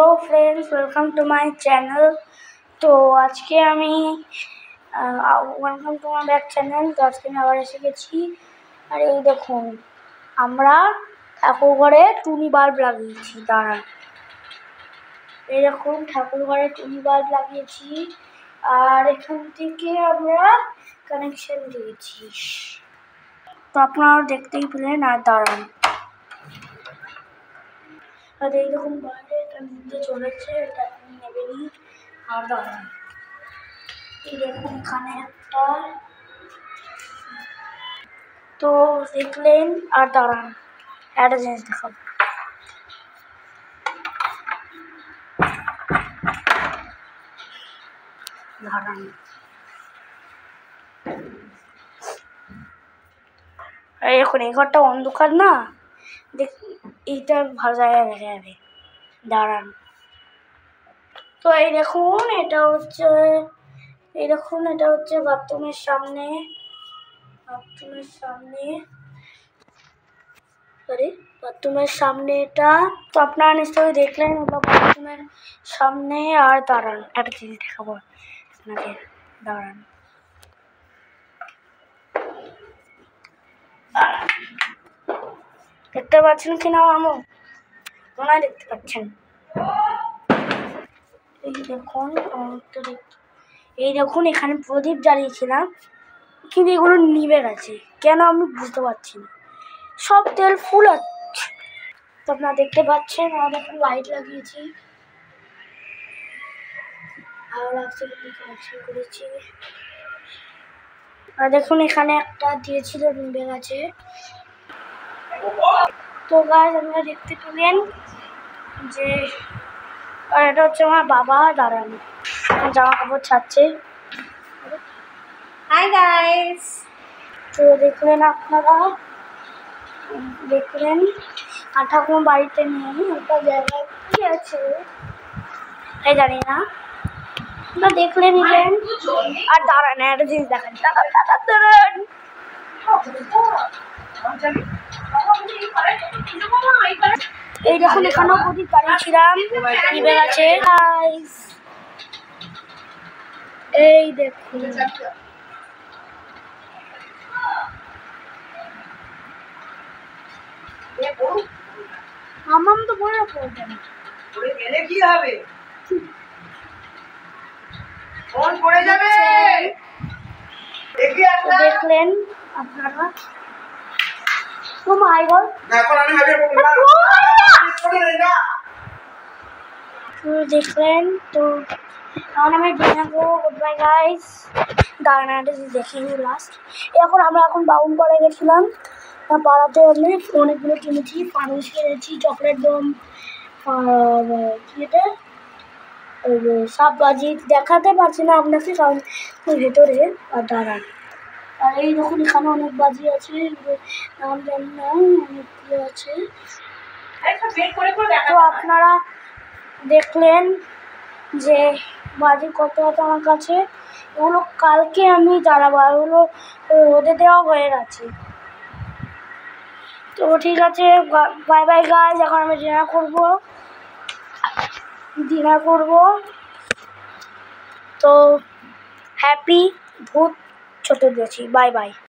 Hello friends, welcome to my channel. তো আজকে আমি welcome to my back channel. তো আজকে আমি আবার এসে গেছি। আর এই দেখুন, আমরা ঠাকুর ঘরে টুনি বাল্ব লাগিয়েছি। দাঁড়ান, এই দেখুন ঠাকুর ঘরে টুনি বাল্ব লাগিয়েছি। আর এখান থেকে আমরা কানেকশন দিয়েছি। তো আপনারা দেখতেই পেলেন। আর দাঁড়ান, আর এইরকম বাইরে এটা নিতে চলেছে, এটা আপনি নেবেনই। আর দাঁড়ান, এই দেখুন এখানে একটা, তো দেখলেন। আর দাঁড়ান, একটা জিনিস দেখাবো। দাঁড়ান, এই দেখুন এই ঘরটা অন্ধকার না, দেখ এইটা ভালো জায়গায় দেখা যাবে। দাঁড়ান, তো এই দেখুন এটা হচ্ছে, এই দেখুন এটা হচ্ছে বাথরুমের সামনে, বাথরুমের সামনে এটা। তো আপনারা নিশ্চয়ই দেখলেন ওটা বাথরুমের সামনে। আর দাঁড়ান, একটা জিনিস দেখাবো আপনাদের। দাঁড়ান, দেখতে পাচ্ছেন কিনা মামু? মনে হয় দেখতে পাচ্ছেন। এই দেখুন, এই দেখুন এখানে প্রদীপ জ্বালিয়েছিলাম, কিন্তু এগুলো নিভে গেছে কেন আমি বুঝতে পারছি না। সব তেল ফুল আছে। তো আপনারা দেখতে পাচ্ছেন, আর এখন লাইট লাগিয়েছি, ভালো লাগছে কানেকশন করেছি। আর দেখুন এখানে একটা দিয়েছিল, নিভে গেছে। তো গাইস আপনারা দেখতে পেলেন যে, আর এটা হচ্ছে আমার বাবা। দাঁড়ান, জামা কাপড় ছাড়ছে। Hi guys. তো দেখলেন আপনারা, দেখলেন। আর ঠাকুর বাড়িতে নেই, একটা জায়গায় কি আছে তাই জানি না, না দেখলে নিলেন। আর দাঁড়ান, একটা জিনিস দেখান। দাঁড়ান, এই দেখুন এখানেও প্রদীপ বানিয়েছিলাম, নিভে গেছে। এই দেখুন, মামাম তো বলে রাখো, গেলে কি হবে? ফোন পড়ে যাবে। দেখলেন আপনারা। তো মাই গড, এখন আমি হাবিয়ে বলবো না, না তো দেখলেন। তো এখন আমি জানাবো গুড বাই গাইস। দাঁড়ানাটা দেখে নিই লাস্ট। এখন আমরা বাউন করে গেছিলাম পাড়াতে, অনেকগুলো কিনেছি, পানুস কিনেছি, চকলেট দম, আর কি এটা সাপ বাজি দেখাতে পারছি না আপনাকে কারণ ভেতরে। আর দাঁড়ান, আর এই দেখুন এখানে অনেক বাজি আছে, নাম জানি না, অনেকগুলো আছে। তো আপনারা দেখলেন যে বাজি কত আছে আমার কাছে। এগুলো কালকে আমি জ্বালাবো, এগুলো রোদে দেওয়া হয়ে গেছে। তো ঠিক আছে, বাই বাই গাইস। এখন আমি ডিনার করবো। তো হ্যাপি ভূত চতুর্দশী। Bye bye.